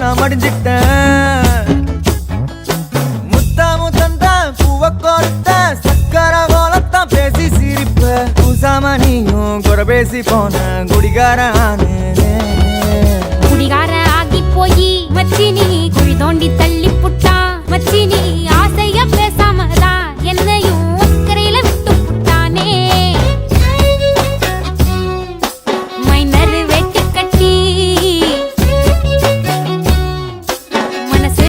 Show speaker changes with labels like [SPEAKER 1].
[SPEAKER 1] நான் மடிஞ்சிட்டேன். முத்தாமு தந்த பூவ கொடுத்த சக்கர போலத்தான் பேசி சிரிப்ப. பூசாம நீயும் குறை பேசி போன குடிகார ஆனேனே.